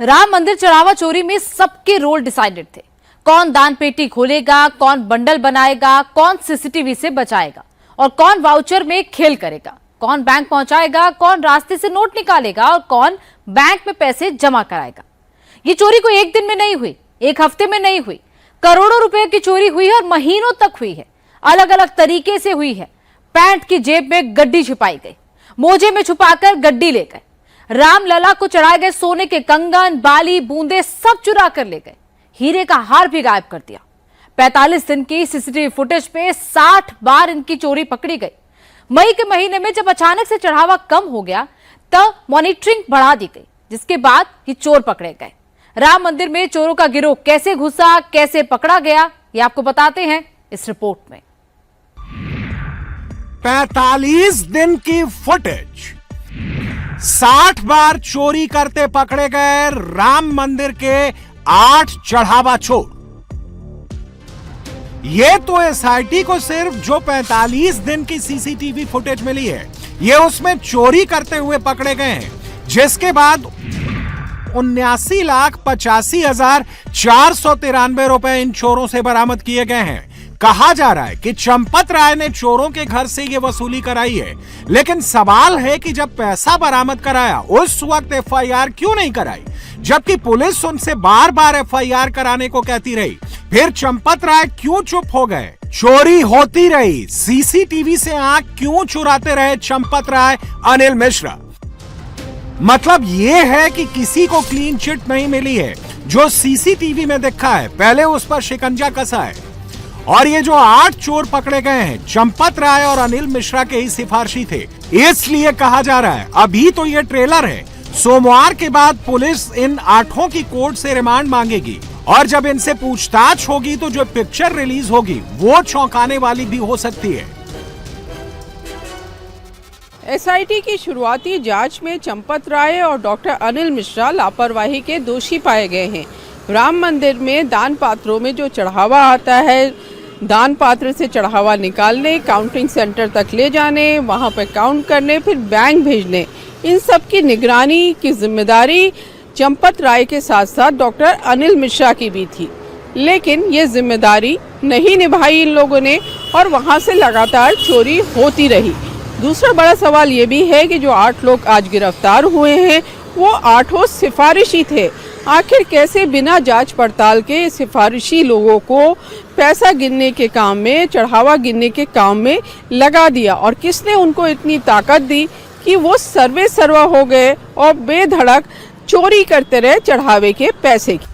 राम मंदिर चढ़ावा चोरी में सबके रोल डिसाइडेड थे। कौन दान पेटी खोलेगा, कौन बंडल बनाएगा, कौन सीसीटीवी से बचाएगा और कौन वाउचर में खेल करेगा, कौन बैंक पहुंचाएगा, कौन रास्ते से नोट निकालेगा और कौन बैंक में पैसे जमा कराएगा। ये चोरी कोई एक दिन में नहीं हुई, एक हफ्ते में नहीं हुई, करोड़ों रुपए की चोरी हुई है और महीनों तक हुई है। अलग अलग तरीके से हुई है। पैंट की जेब में गड्डी छिपाई गई, मोजे में छुपाकर गड्डी ले गए, रामलला को चढ़ाए गए सोने के कंगन, बाली, बूंदे सब चुरा कर ले गए, हीरे का हार भी गायब कर दिया। 45 दिन की सीसीटीवी फुटेज पे 60 बार इनकी चोरी पकड़ी गई। मई के महीने में जब अचानक से चढ़ावा कम हो गया तब मॉनिटरिंग बढ़ा दी गई, जिसके बाद ये चोर पकड़े गए। राम मंदिर में चोरों का गिरोह कैसे घुसा, कैसे पकड़ा गया, ये आपको बताते हैं इस रिपोर्ट में। 45 दिन की फुटेज, 60 बार चोरी करते पकड़े गए राम मंदिर के 8 चढ़ावा चोर। ये तो एसआईटी को सिर्फ जो 45 दिन की सीसीटीवी फुटेज मिली है, ये उसमें चोरी करते हुए पकड़े गए हैं, जिसके बाद 79,85,493 रुपए इन चोरों से बरामद किए गए हैं। कहा जा रहा है कि चंपत राय ने चोरों के घर से ये वसूली कराई है, लेकिन सवाल है कि जब पैसा बरामद कराया उस वक्त एफआईआर क्यों नहीं कराई, जबकि पुलिस उनसे बार बार एफआईआर कराने को कहती रही। फिर चंपत राय क्यों चुप हो गए? चोरी होती रही, सीसीटीवी से आंख क्यों चुराते रहे चंपत राय, अनिल मिश्रा? मतलब ये है कि किसी को क्लीन चिट नहीं मिली है। जो सीसीटीवी में देखा है, पहले उस पर शिकंजा कसा है। और ये जो 8 चोर पकड़े गए हैं, चंपत राय और अनिल मिश्रा के ही सिफारिशी थे। इसलिए कहा जा रहा है अभी तो ये ट्रेलर है, सोमवार के बाद पुलिस इन 8 की कोर्ट से रिमांड मांगेगी और जब इनसे पूछताछ होगी तो जो पिक्चर रिलीज होगी वो चौंकाने वाली भी हो सकती है। एसआईटी की शुरुआती जांच में चंपत राय और डॉक्टर अनिल मिश्रा लापरवाही के दोषी पाए गए हैं। राम मंदिर में दान पात्रों में जो चढ़ावा आता है, दान पात्र से चढ़ावा निकालने, काउंटिंग सेंटर तक ले जाने, वहां पर काउंट करने, फिर बैंक भेजने, इन सब की निगरानी की जिम्मेदारी चंपत राय के साथ साथ डॉक्टर अनिल मिश्रा की भी थी। लेकिन ये जिम्मेदारी नहीं निभाई इन लोगों ने और वहां से लगातार चोरी होती रही। दूसरा बड़ा सवाल ये भी है कि जो 8 लोग आज गिरफ्तार हुए हैं वो 8 सिफारिशी थे। आखिर कैसे बिना जांच पड़ताल के सिफारिशी लोगों को पैसा गिनने के काम में, चढ़ावा गिनने के काम में लगा दिया और किसने उनको इतनी ताकत दी कि वो सर्वे सर्वा हो गए और बेधड़क चोरी करते रहे चढ़ावे के पैसे की।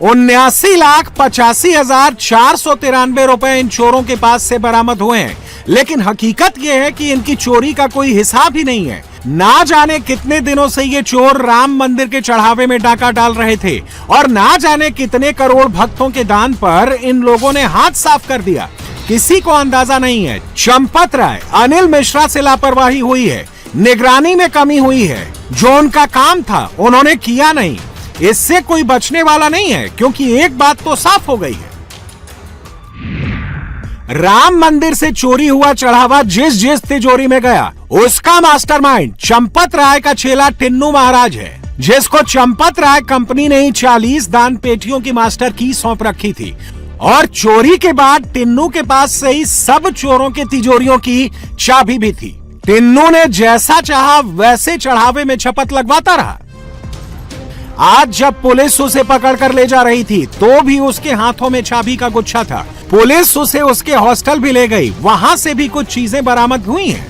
79,85,493 रुपए इन चोरों के पास से बरामद हुए हैं, लेकिन हकीकत यह है कि इनकी चोरी का कोई हिसाब ही नहीं है। ना जाने कितने दिनों से ये चोर राम मंदिर के चढ़ावे में डाका डाल रहे थे और ना जाने कितने करोड़ भक्तों के दान पर इन लोगों ने हाथ साफ कर दिया। किसी को अंदाजा नहीं है। चंपत राय, अनिल मिश्रा से लापरवाही हुई है, निगरानी में कमी हुई है, जो उनका काम था उन्होंने किया नहीं। इससे कोई बचने वाला नहीं है, क्योंकि एक बात तो साफ हो गई है, राम मंदिर से चोरी हुआ चढ़ावा जिस जिस तिजोरी में गया उसका मास्टरमाइंड चंपत राय का चेला टिन्नू महाराज है, जिसको चंपत राय कंपनी ने ही 40 दान पेटियों की मास्टर की सौंप रखी थी। और चोरी के बाद टिन्नू के पास से ही सब चोरों के तिजोरियों की चाबी भी थी। टिन्नू ने जैसा चाहा वैसे चढ़ावे में छपत लगवाता रहा। आज जब पुलिस उसे पकड़कर ले जा रही थी तो भी उसके हाथों में चाबी का गुच्छा था। पुलिस उसे उसके हॉस्टल भी ले गई, वहां से भी कुछ चीजें बरामद हुई हैं।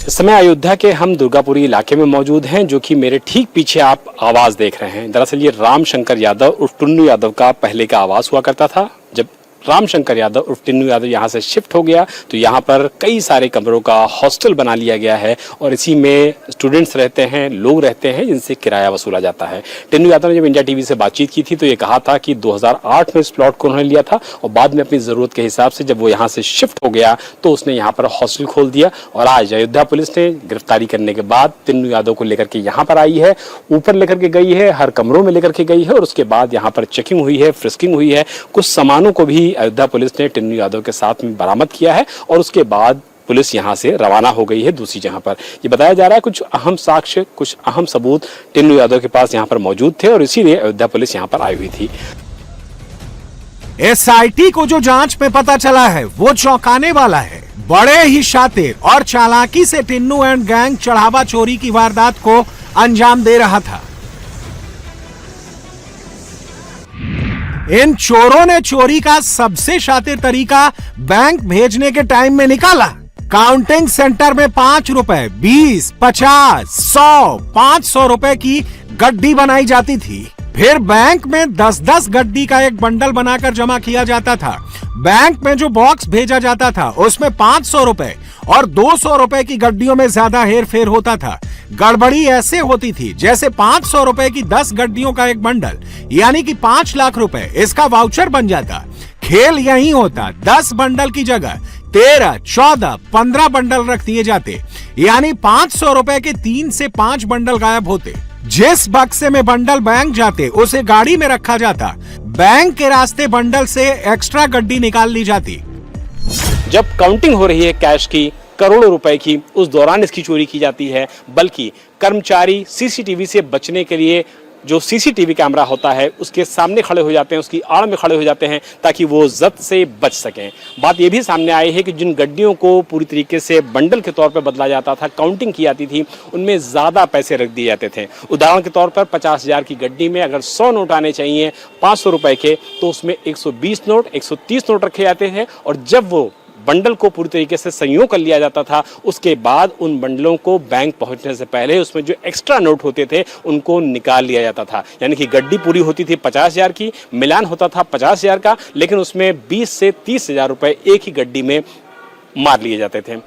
इस समय अयोध्या के हम दुर्गापुरी इलाके में मौजूद हैं, जो कि मेरे ठीक पीछे आप आवास देख रहे हैं। दरअसल ये राम शंकर यादव उर्फ टुन्नू यादव का पहले का आवास हुआ करता था। जब राम शंकर यादव उर्फ टिन्नू यादव यहाँ से शिफ्ट हो गया तो यहाँ पर कई सारे कमरों का हॉस्टल बना लिया गया है और इसी में स्टूडेंट्स रहते हैं, लोग रहते हैं, जिनसे किराया वसूला जाता है। टिन्नू यादव ने जब इंडिया टीवी से बातचीत की थी तो ये कहा था कि 2008 में इस प्लॉट को उन्होंने लिया था और बाद में अपनी जरूरत के हिसाब से जब वो यहाँ से शिफ्ट हो गया तो उसने यहाँ पर हॉस्टल खोल दिया। और आज अयोध्या पुलिस ने गिरफ्तारी करने के बाद टिन्नू यादव को लेकर के यहाँ पर आई है, ऊपर लेकर के गई है, हर कमरों में लेकर के गई है और उसके बाद यहाँ पर चेकिंग हुई है, फ्रिस्किंग हुई है। कुछ सामानों को भी अयोध्या पुलिस ने टिन्नू यादव के साथ में बरामद किया है और उसके बाद पुलिस यहां से रवाना हो गई है दूसरी जगह पर। ये बताया जा रहा है कुछ अहम साक्ष्य, कुछ अहम सबूत टिन्नू यादव के पास यहां पर मौजूद थे और इसीलिए अयोध्या पुलिस यहां पर आई हुई थी। एसआईटी को जो जांच में पता चला है वो चौंकाने वाला है। बड़े ही शातिर और चालाकी से टिन्नू एंड गैंग चढ़ावा चोरी की वारदात को अंजाम दे रहा था। इन चोरों ने चोरी का सबसे शातिर तरीका बैंक भेजने के टाइम में निकाला। काउंटिंग सेंटर में 5 रुपए, 20, 50, 100, 500 रुपए की गड्डी बनाई जाती थी। फिर बैंक में 10-10 गड्डी का एक बंडल बनाकर जमा किया जाता था। बैंक में जो बॉक्स भेजा जाता था उसमें 500 रुपए और 200 रुपए की गड्डियों में ज्यादा हेर फेर होता था। गड़बड़ी ऐसे होती थी जैसे 500 रुपए की 10 गड्डियों का एक बंडल यानी कि 5 लाख रुपए इसका वाउचर बन जाता। खेल यही होता, 10 बंडल की जगह 13, 14, 15 बंडल रख दिए जाते यानी 500 रुपए के 3 से 5 बंडल गायब होते। जिस बक्से में बंडल बैंक जाते उसे गाड़ी में रखा जाता। बैंक के रास्ते बंडल से एक्स्ट्रा गड्डी निकाल ली जाती। जब काउंटिंग हो रही है कैश की, करोड़ों रुपए की, उस दौरान इसकी चोरी की जाती है। बल्कि कर्मचारी सीसीटीवी से बचने के लिए जो सीसीटीवी कैमरा होता है उसके सामने खड़े हो जाते हैं, उसकी आड़ में खड़े हो जाते हैं ताकि वो जब्त से बच सकें। बात यह भी सामने आई है कि जिन गड्डियों को पूरी तरीके से बंडल के तौर पर बदला जाता था, काउंटिंग की जाती थी, उनमें ज़्यादा पैसे रख दिए जाते थे। उदाहरण के तौर पर 50,000 की गड्डी में अगर 100 नोट आने चाहिए 500 रुपए के, तो उसमें 120 नोट, 130 नोट रखे जाते हैं और जब वो बंडल को पूरी तरीके से संयोग कर लिया जाता था उसके बाद उन बंडलों को बैंक पहुंचने से पहले उसमें जो एक्स्ट्रा नोट होते थे उनको निकाल लिया जाता था। यानी कि गड्डी पूरी होती थी 50,000 की, मिलान होता था 50,000 का, लेकिन उसमें 20 से 30,000 रुपए एक ही गड्डी में मार लिए जाते थे।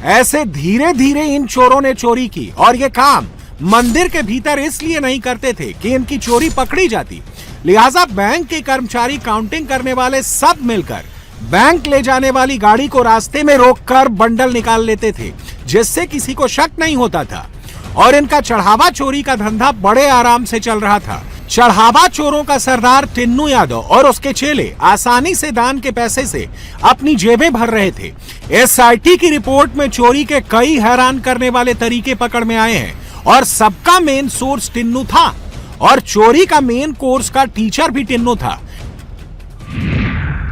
ऐसे धीरे धीरे इन चोरों ने चोरी की और ये काम मंदिर के भीतर इसलिए नहीं करते थे कि इनकी चोरी पकड़ी जाती, लिहाजा बैंक के कर्मचारी, काउंटिंग करने वाले सब मिलकर बैंक ले जाने वाली गाड़ी को रास्ते में रोककर बंडल निकाल लेते थे जिससे किसी को शक नहीं होता था और इनका चढ़ावा चोरी का धंधा बड़े आराम से चल रहा था। चढ़ावा चोरों का सरदार टिन्नू यादव और उसके चेले आसानी से दान के पैसे से अपनी जेबें भर रहे थे। एसआईटी की रिपोर्ट में चोरी के कई हैरान करने वाले तरीके पकड़ में आए हैं और सबका मेन सोर्स टिन्नू था और चोरी का मेन कोर्स का टीचर भी टिन्नू था।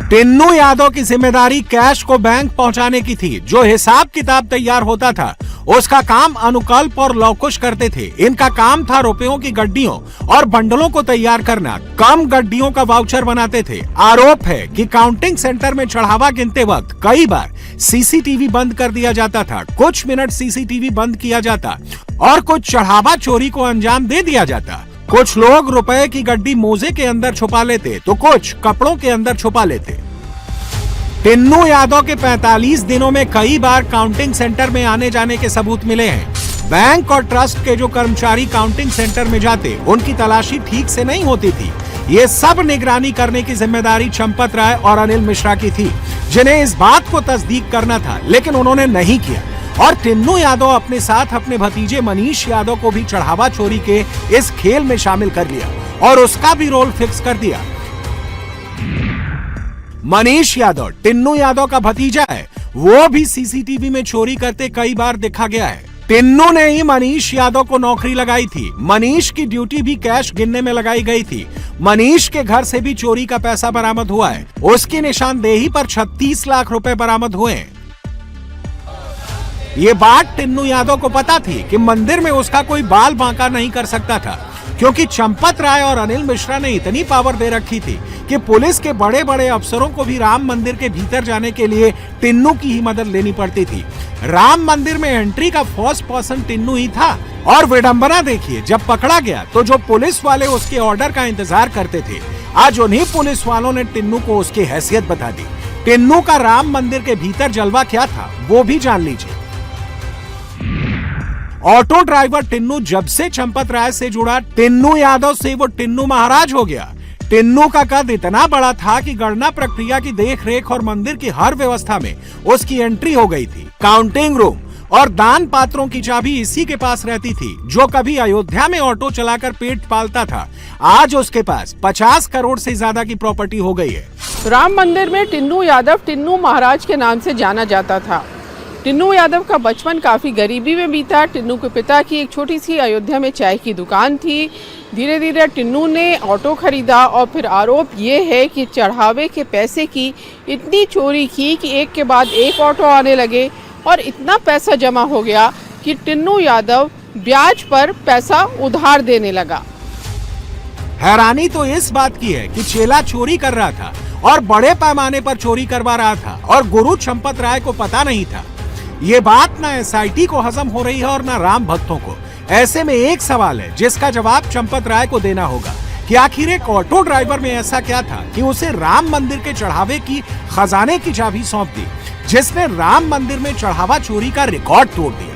टिन्नू यादव की जिम्मेदारी कैश को बैंक पहुंचाने की थी। जो हिसाब किताब तैयार होता था उसका काम अनुकल्प और लौकुश करते थे। इनका काम था रुपयों की गड्डियों और बंडलों को तैयार करना। कम गड्डियों का वाउचर बनाते थे। आरोप है कि काउंटिंग सेंटर में चढ़ावा गिनते वक्त कई बार सीसीटीवी बंद कर दिया जाता था, कुछ मिनट सीसीटीवी बंद किया जाता और कुछ चढ़ावा चोरी को अंजाम दे दिया जाता। कुछ लोग रुपए की गड्डी मोजे के अंदर छुपा लेते तो कुछ कपड़ों के अंदर छुपा लेते। टिन्नू यादव के 45 दिनों में कई बार काउंटिंग सेंटर में आने जाने के सबूत मिले हैं। बैंक और ट्रस्ट के जो कर्मचारी काउंटिंग सेंटर में जाते उनकी तलाशी ठीक से नहीं होती थी। ये सब निगरानी करने की जिम्मेदारी चंपत राय और अनिल मिश्रा की थी, जिन्हें इस बात को तस्दीक करना था लेकिन उन्होंने नहीं किया और टिन्नू यादव अपने साथ अपने भतीजे मनीष यादव को भी चढ़ावा चोरी के इस खेल में शामिल कर लिया और उसका भी रोल फिक्स कर दिया। मनीष यादव टिन्नू यादव का भतीजा है, वो भी सीसीटीवी में चोरी करते कई बार देखा गया है। टिन्नू ने ही मनीष यादव को नौकरी लगाई थी। मनीष की ड्यूटी भी कैश गिनने में लगाई गई थी। मनीष के घर से भी चोरी का पैसा बरामद हुआ है। उसकी निशानदेही पर 36 लाख रुपए बरामद हुए हैं। ये बात टिन्नू यादव को पता थी कि मंदिर में उसका कोई बाल बांका नहीं कर सकता था, क्योंकि चंपत राय और अनिल मिश्रा ने इतनी पावर दे रखी थी कि पुलिस के बड़े बड़े अफसरों को भी राम मंदिर के भीतर जाने के लिए टिन्नू की ही मदद लेनी पड़ती थी। राम मंदिर में एंट्री का फर्स्ट पर्सन टिन्नू ही था। और विडंबना देखिए, जब पकड़ा गया तो जो पुलिस वाले उसके ऑर्डर का इंतजार करते थे, आज उन्हीं पुलिस वालों ने टिन्नू को उसकी हैसियत बता दी। टिन्नू का राम मंदिर के भीतर जलवा क्या था वो भी जान लीजिए। ऑटो ड्राइवर टिन्नू जब से चंपत राय से जुड़ा, टिन्नू यादव से वो टिन्नू महाराज हो गया। टिन्नू का कद इतना बड़ा था कि गणना प्रक्रिया की देख रेख और मंदिर की हर व्यवस्था में उसकी एंट्री हो गई थी। काउंटिंग रूम और दान पात्रों की चाबी इसी के पास रहती थी। जो कभी अयोध्या में ऑटो चलाकर पेट पालता था, आज उसके पास 50 करोड़ से ज्यादा की प्रॉपर्टी हो गई है। राम मंदिर में टिन्नू यादव टिन्नू महाराज के नाम से जाना जाता था। टिन्नू यादव का बचपन काफ़ी गरीबी में बीता। टिन्नू के पिता की एक छोटी सी अयोध्या में चाय की दुकान थी। धीरे धीरे टिन्नू ने ऑटो खरीदा और फिर आरोप ये है कि चढ़ावे के पैसे की इतनी चोरी की कि एक के बाद एक ऑटो आने लगे और इतना पैसा जमा हो गया कि टिन्नू यादव ब्याज पर पैसा उधार देने लगा। हैरानी तो इस बात की है कि चेला चोरी कर रहा था और बड़े पैमाने पर चोरी करवा रहा था और गुरु चंपत राय को पता नहीं था। ये बात ना एसआईटी को हजम हो रही है और ना राम भक्तों को। ऐसे में एक सवाल है जिसका जवाब चंपत राय को देना होगा कि आखिर एक ऑटो ड्राइवर में ऐसा क्या था कि उसे राम मंदिर के चढ़ावे की खजाने की चाबी सौंप दी, जिसने राम मंदिर में चढ़ावा चोरी का रिकॉर्ड तोड़ दिया।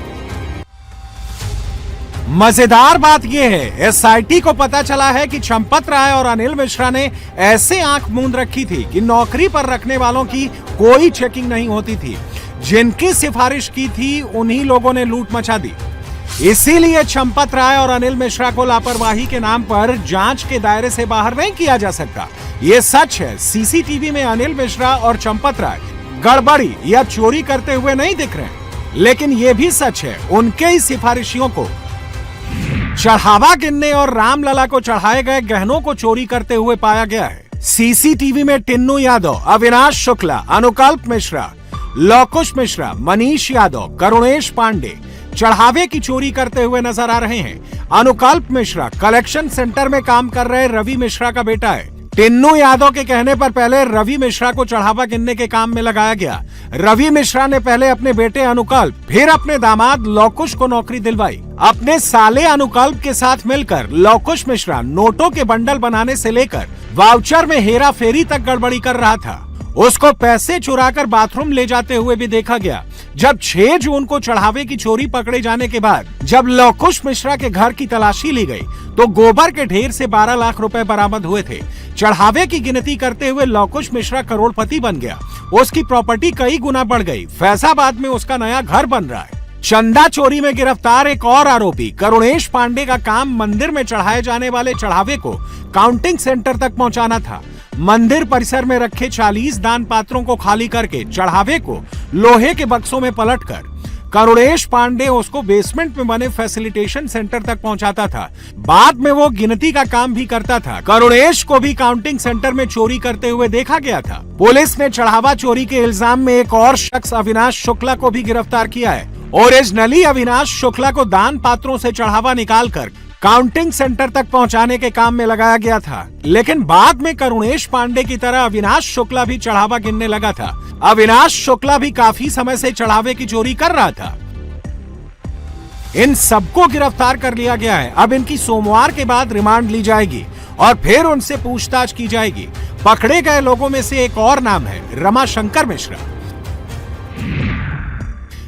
मजेदार बात यह है, एसआईटी को पता चला है कि चंपत राय और अनिल मिश्रा ने ऐसे आंख मूंद रखी थी कि नौकरी पर रखने वालों की कोई चेकिंग नहीं होती थी। जिनकी सिफारिश की थी उन्हीं लोगों ने लूट मचा दी। इसीलिए चंपत राय और अनिल मिश्रा को लापरवाही के नाम पर जांच के दायरे से बाहर नहीं किया जा सकता। ये सच है, सीसीटीवी में अनिल मिश्रा और चंपत राय गड़बड़ी या चोरी करते हुए नहीं दिख रहे, लेकिन ये भी सच है उनके ही सिफारिशियों को चढ़ावा गिनने और रामलला को चढ़ाए गए गहनों को चोरी करते हुए पाया गया है। सीसीटीवी में टिन्नू यादव, अविनाश शुक्ला, अनुकल्प मिश्रा, लौकुश मिश्रा, मनीष यादव, करुणेश पांडे चढ़ावे की चोरी करते हुए नजर आ रहे हैं। अनुकल्प मिश्रा कलेक्शन सेंटर में काम कर रहे रवि मिश्रा का बेटा है। टिन्नू यादव के कहने पर पहले रवि मिश्रा को चढ़ावा गिनने के काम में लगाया गया। रवि मिश्रा ने पहले अपने बेटे अनुकल्प, फिर अपने दामाद लौकुश को नौकरी दिलवाई। अपने साले अनुकल्प के साथ मिलकर लौकुश मिश्रा नोटों के बंडल बनाने से लेकर वाउचर में हेरा फेरी तक गड़बड़ी कर रहा था। उसको पैसे चुराकर बाथरूम ले जाते हुए भी देखा गया। जब 6 जून को चढ़ावे की चोरी पकड़े जाने के बाद जब लौकुश मिश्रा के घर की तलाशी ली गई तो गोबर के ढेर से 12 लाख रुपए बरामद हुए थे। चढ़ावे की गिनती करते हुए लौकुश मिश्रा करोड़पति बन गया। उसकी प्रॉपर्टी कई गुना बढ़ गई। फैजाबाद में उसका नया घर बन रहा है। चंदा चोरी में गिरफ्तार एक और आरोपी करुणेश पांडे का काम मंदिर में चढ़ाए जाने वाले चढ़ावे को काउंटिंग सेंटर तक पहुंचाना था। मंदिर परिसर में रखे 40 दान पात्रों को खाली करके चढ़ावे को लोहे के बक्सों में पलटकर करुणेश पांडे उसको बेसमेंट में बने फैसिलिटेशन सेंटर तक पहुंचाता था। बाद में वो गिनती का काम भी करता था। करुणेश को भी काउंटिंग सेंटर में चोरी करते हुए देखा गया था। पुलिस ने चढ़ावा चोरी के इल्जाम में एक और शख्स अविनाश शुक्ला को भी गिरफ्तार किया है। ओरिजिनली अविनाश शुक्ला को दान पात्रों से चढ़ावा निकालकर काउंटिंग सेंटर तक पहुंचाने के काम में लगाया गया था, लेकिन बाद में करुणेश पांडे की तरह अविनाश शुक्ला भी चढ़ावा गिनने लगा था। अविनाश शुक्ला भी काफी समय से चढ़ावे की चोरी कर रहा था। इन सबको गिरफ्तार कर लिया गया है। अब इनकी सोमवार के बाद रिमांड ली जाएगी और फिर उनसे पूछताछ की जाएगी। पकड़े गए लोगों में से एक और नाम है रमाशंकर मिश्रा।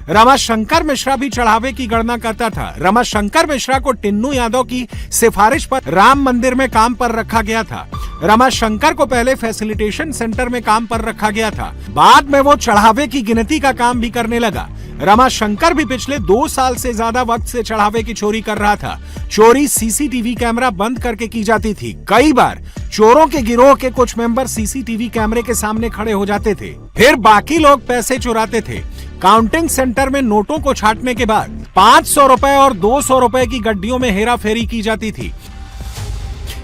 रमाशंकर मिश्रा भी चढ़ावे की गणना करता था। रमाशंकर मिश्रा को टिन्नू यादव की सिफारिश पर राम मंदिर में काम पर रखा गया था। रमाशंकर को पहले फैसिलिटेशन सेंटर में काम पर रखा गया था। बाद में वो चढ़ावे की गिनती का काम भी करने लगा। रमाशंकर भी पिछले 2 साल से ज्यादा वक्त से चढ़ावे की चोरी कर रहा था। चोरी सीसीटीवी कैमरा बंद करके की जाती थी। कई बार चोरों के गिरोह के कुछ मेंबर सीसीटीवी कैमरे के सामने खड़े हो जाते थे, फिर बाकी लोग पैसे चुराते थे। काउंटिंग सेंटर में नोटों को छांटने के बाद 500 रुपए और 200 रुपए की गड्डियों में हेरा फेरी की जाती थी।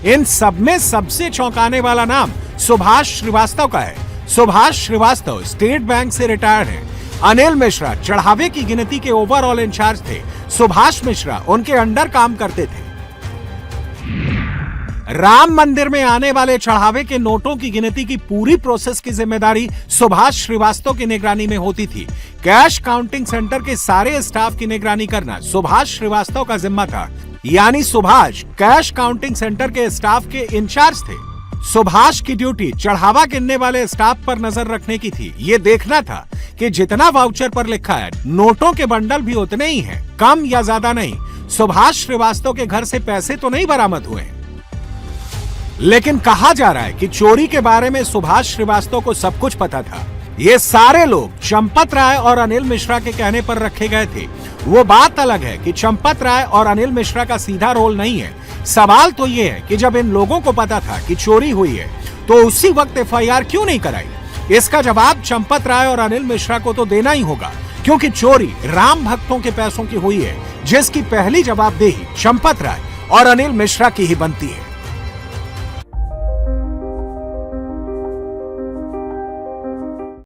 इन सब में सबसे चौंकाने वाला नाम सुभाष श्रीवास्तव का है। सुभाष श्रीवास्तव स्टेट बैंक से रिटायर्ड है। अनिल मिश्रा चढ़ावे की गिनती के ओवरऑल इंचार्ज थे। सुभाष मिश्रा उनके अंडर काम करते थे। राम मंदिर में आने वाले चढ़ावे के नोटों की गिनती की पूरी प्रोसेस की जिम्मेदारी सुभाष श्रीवास्तव की निगरानी में होती थी। कैश काउंटिंग सेंटर के सारे स्टाफ की निगरानी करना सुभाष श्रीवास्तव का जिम्मा था। यानी सुभाष कैश काउंटिंग सेंटर के स्टाफ के इंचार्ज थे। सुभाष की ड्यूटी चढ़ावा गिनने वाले स्टाफ पर नजर रखने की थी। ये देखना था कि जितना वाउचर पर लिखा है नोटों के बंडल भी उतने ही हैं, कम या ज्यादा नहीं। सुभाष श्रीवास्तव के घर से पैसे तो नहीं बरामद हुए, लेकिन कहा जा रहा है कि चोरी के बारे में सुभाष श्रीवास्तव को सब कुछ पता था। ये सारे लोग चंपत राय और अनिल मिश्रा के कहने पर रखे गए थे। वो बात अलग है कि चंपत राय और अनिल मिश्रा का सीधा रोल नहीं है। सवाल तो ये है कि जब इन लोगों को पता था कि चोरी हुई है तो उसी वक्त एफआईआर क्यों नहीं कराई? इसका जवाब चंपत राय और अनिल मिश्रा को तो देना ही होगा। क्योंकि चोरी राम भक्तों के पैसों की हुई है, जिसकी पहली जवाबदेही चंपत राय और अनिल मिश्रा की ही बनती है।